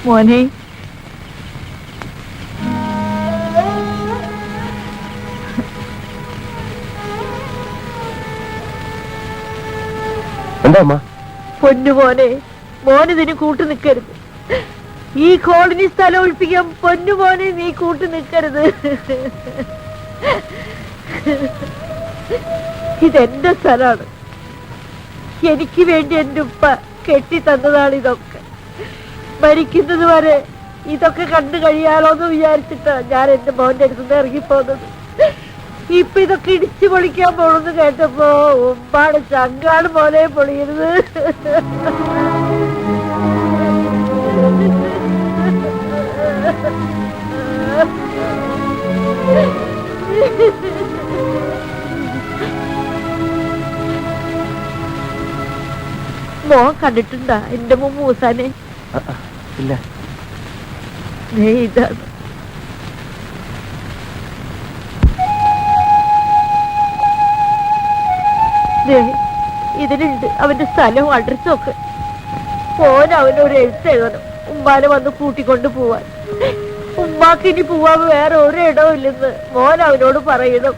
മോനെ, എന്താ അമ്മ? പൊന്നുമോനെ, മോനിതിന് കൂട്ടു നിൽക്കരുത്. ഈ കോളനി സ്ഥലം ഒഴിപ്പിക്കാൻ പൊന്നുമോനെ നീ കൂട്ടു നിൽക്കരുത്. ഇതെന്റെ സ്ഥലമാണ്. എനിക്ക് വേണ്ടി എന്റെ ഉപ്പ കെട്ടി തന്നതാണ് ഇതൊക്കെ. മരിക്കുന്നത് വരെ ഇതൊക്കെ കണ്ടു കഴിയാലോന്ന് വിചാരിച്ചിട്ടാ ഞാൻ എന്റെ മോന്റെ അടുത്തുനിന്ന് ഇറങ്ങിപ്പോന്നത്. ഇപ്പൊ ഇതൊക്കെ ഇടിച്ചു പൊളിക്കാൻ പോണെന്ന് കേട്ടപ്പോ ഉമ്മാടെ ചങ്കാണ് മോനെ പൊളിയരുത്. മോൻ കണ്ടിട്ടുണ്ടാ എന്റെ മൂസാനെ? ഇല്ല. ഇതാണ്. ഇതിലുണ്ട് അവന്റെ സ്ഥലവും അഡ്രസ്സും ഒക്കെ. മോൻ അവനൊരു എഴുത്ത് എഴുതണം, ഉമ്മാനെ വന്ന് കൂട്ടിക്കൊണ്ട് പോവാൻ. ഉമ്മാക്ക് ഇനി പോവാൻ വേറെ ഒരു ഇടവും ഇല്ലെന്ന് മോൻ അവനോട് പറയണം.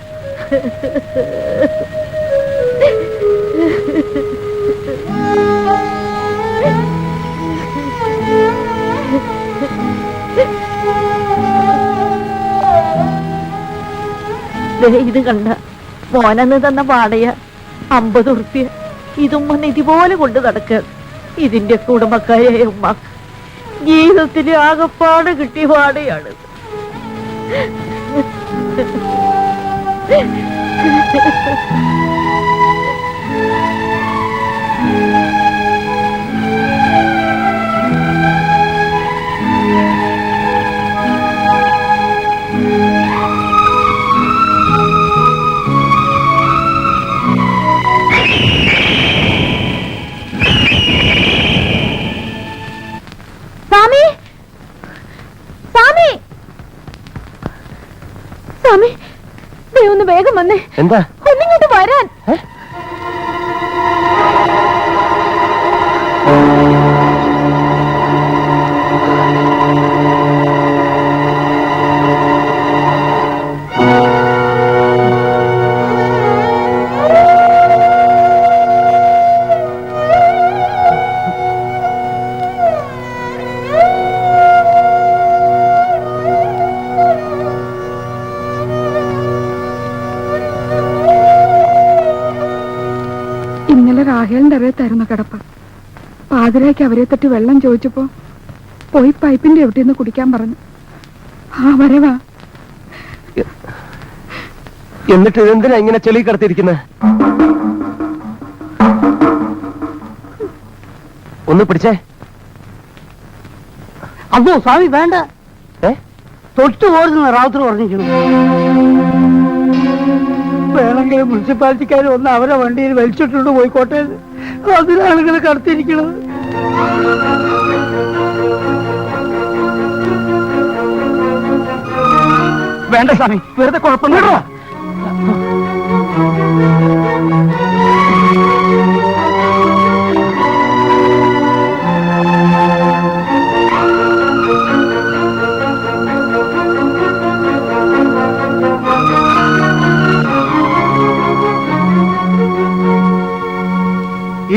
ഇത് കണ്ട മോനന്ന് തന്ന വാടക 50 ഉറുപ്പ്യ. ഇതും വന്ന് ഇതുപോലെ കൊണ്ട് നടക്കുക. ഇതിന്റെ കുടുംബക്കാരായ ഉമ്മാക്ക് ജീവിതത്തിൽ ആകപ്പാട് കിട്ടിയ വാടകയാണ്. ഒന്ന് വേഗം വന്നേ. എന്താ? ഒന്നിങ്ങോട്ട് വരാൻ. രാഹേലിന്റെ അറിയത്തായിരുന്നു കിടപ്പ്. പാതിരയ്ക്ക് അവരെ തട്ടി വെള്ളം ചോദിച്ചപ്പോ പോയി പൈപ്പിന്റെ എവിടെയെന്ന് കുടിക്കാൻ പറഞ്ഞു. ആ വരവാ. എന്നിട്ട് എന്തിനാ ഇങ്ങനെ ചെളി കിടത്തിയിരിക്കുന്നത്? ഒന്ന് പിടിച്ചേ. അതോ സ്വാമി വേണ്ട, തൊട്ടു പോരുന്ന റാവുത്തർ പറഞ്ഞിരിക്കുന്നു. വേണമെങ്കിൽ മുനിസിപ്പാലിറ്റിക്കാർ ഒന്ന് അവരെ വണ്ടിയിൽ വലിച്ചിട്ടുണ്ട് പോയിക്കോട്ടെ. അതിനാണ് ഇങ്ങനെ കടത്തിയിരിക്കുന്നത്. വേണ്ട സ്വാമി, വെറുതെ കുഴപ്പമില്ല.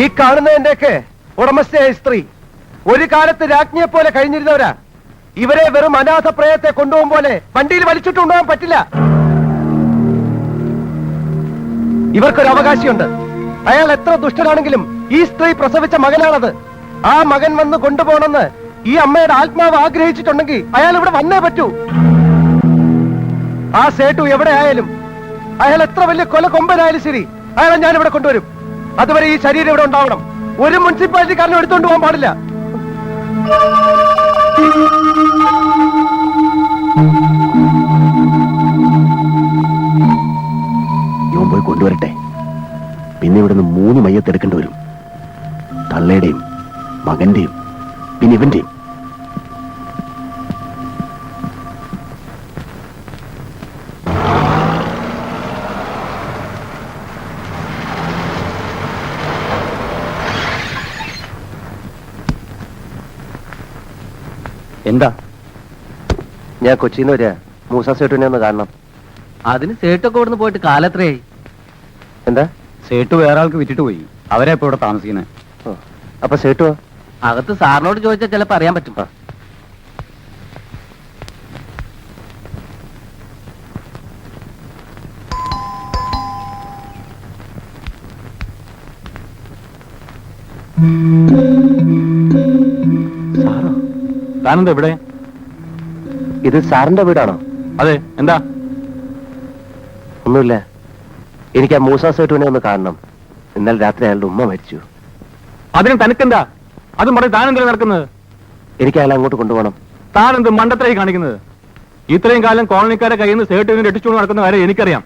ഈ കാണുന്നതിന്റെയൊക്കെ ഉടമസ്ഥയായ സ്ത്രീ ഒരു കാലത്ത് രാജ്ഞിയെ പോലെ കഴിഞ്ഞിരുന്നവരാ. ഇവരെ വെറും അനാഥ പ്രയത്തെ കൊണ്ടുപോകും പോലെ വണ്ടിയിൽ വലിച്ചിട്ട് കൊണ്ടുപോകാൻ പറ്റില്ല. ഇവർക്കൊരു അവകാശിയുണ്ട്. അയാൾ എത്ര ദുഷ്ടനാണെങ്കിലും ഈ സ്ത്രീ പ്രസവിച്ച മകനാണത്. ആ മകൻ വന്ന് കൊണ്ടുപോകണമെന്ന് ഈ അമ്മയുടെ ആത്മാവ് ആഗ്രഹിച്ചിട്ടുണ്ടെങ്കിൽ അയാൾ ഇവിടെ വന്നേ പറ്റൂ. ആ സേട്ടു എവിടെ ആയാലും, അയാൾ എത്ര വലിയ കൊലക്കൊമ്പനായാലും ശരി, അയാളെ ഞാൻ ഇവിടെ കൊണ്ടുവരും. അതുവരെ ഈ ശരീരം ഇവിടെ ഉണ്ടാവണം. ഒരു മുനിസിപ്പാലിറ്റിക്കാരനും എടുത്തുകൊണ്ട് പോകാൻ പാടില്ല. ഇവൻ പോയി കൊണ്ടുവരട്ടെ. പിന്നെ ഇവിടുന്ന് 3 മയ്യത്തെടുക്കേണ്ടി വരും. തള്ളയുടെയും മകന്റെയും പിന്നെ ഇവന്റെയും. എന്താ? ഞാൻ കൊച്ചിയിൽ നിന്ന് വരിക, മൂസ സേട്ടുവിനെ ഒന്ന് കാണണം. അതിന് സേട്ടൊക്കെ ഇവിടുന്ന് പോയിട്ട് കാലത്രയായി. എന്താ? സേട്ട് വേറെ ആൾക്ക് വിറ്റിട്ട് പോയി. അവരെ ഇപ്പൊ ഇവിടെ താമസിക്കുന്നത്. അപ്പൊ സേട്ടുവോ? അകത്ത് സാറിനോട് ചോദിച്ചാൽ ചിലപ്പോ അറിയാൻ പറ്റും. സാറോ? താനെന്താ ഇവിടെ? ഇത് സാറിന്റെ വീടാണോ? അതെ, എന്താ? ഒന്നുമില്ല, എനിക്ക് ആ മൂസ സേട്ടുവിനെ ഒന്ന് കാണണം. ഇന്നലെ രാത്രി അയാളുടെ ഉമ്മ മരിച്ചു. അതിന് തനിക്കെന്താ? അതും പറയും താനെന്തിനാ നടക്കുന്നത്? എനിക്ക് അയാളെ അങ്ങോട്ട് കൊണ്ടുപോകണം. താനെന്ത് മണ്ടത്തരായി കാണിക്കുന്നത്? ഇത്രയും കാലം കോളനിക്കാരെ കയ്യിൽ നിന്ന് സേട്ടുവിനെ രക്ഷിച്ചുകൊണ്ട് നടക്കുന്ന കാര്യം എനിക്കറിയാം.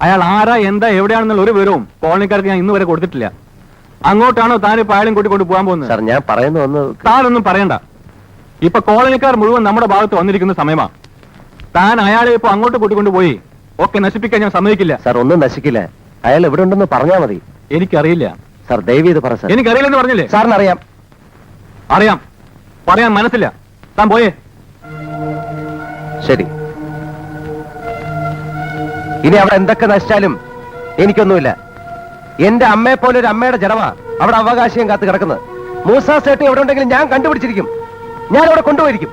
അയാൾ ആരാ, എന്താ, എവിടെയാണെന്നുള്ള ഒരു വിവരവും കോളനിക്കാർക്ക് ഞാൻ ഇന്ന് വരെ കൊടുത്തിട്ടില്ല. അങ്ങോട്ടാണോ താനിപ്പോ അയാളും കൂട്ടിക്കൊണ്ട് പോകാൻ പോകുന്നത്? സാർ, ഞാൻ പറയുന്നു ഒന്ന്. താനൊന്നും പറയണ്ട. ഇപ്പൊ കോളനിക്കാർ മുഴുവൻ നമ്മുടെ ഭാഗത്ത് വന്നിരിക്കുന്ന സമയമാ. താൻ അയാളെ ഇപ്പൊ അങ്ങോട്ട് കൂട്ടിക്കൊണ്ട് പോയി ഒക്കെ നശിപ്പിക്കാൻ ഞാൻ സമ്മതിക്കില്ല. സാർ, ഒന്നും നശിക്കില്ല. അയാൾ എവിടെ ഉണ്ടെന്ന് പറഞ്ഞാൽ മതി. എനിക്കറിയില്ല. സാർ, ദയവ് ചെയ്ത് പറ സാർ. എനിക്കറിയില്ലെന്ന് പറഞ്ഞില്ലേ? സാറിനറിയാം. അറിയാം, പറയാൻ മനസ്സില്ല. താൻ പോയേ. ശരി, ഇനി അവിടെ എന്തൊക്കെ നശിച്ചാലും എനിക്കൊന്നുമില്ല. എന്റെ അമ്മയെ പോലെ ഒരു അമ്മയുടെ ജനമാ അവിടെ അവകാശം കാത്ത് കിടക്കുന്നത്. മൂസ സേട്ട് എവിടെ ഉണ്ടെങ്കിലും ഞാൻ കണ്ടുപിടിച്ചിരിക്കും. ഞാൻ അവിടെ കൊണ്ടുപോയിരിക്കും.